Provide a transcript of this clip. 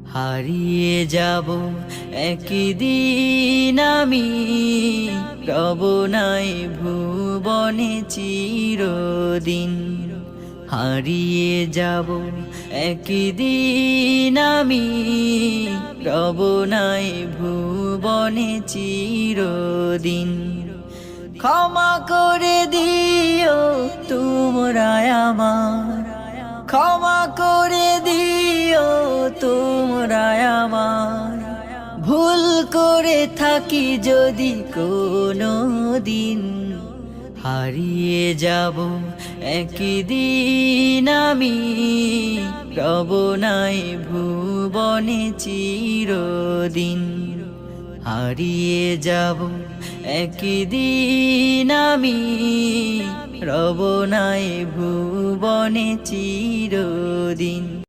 হারিয়ে যাব একদিন আমি, রব নাই ভুবনে চিরদিন। হারিয়ে যাব একদিন আমি, রব নাই ভুবনে চিরদিন। ক্ষমা করে দিও তোমরা আমার, ক্ষমা করে দিও তোমরা আমার, ভুল করে থাকি যদি কোনো দিন। হারিয়ে যাব একদিন আমি, রব নাই ভুবনে চিরদিন। হারিয়ে যাব একদিন আমি, রব নাই ভুবনে চিরদিন।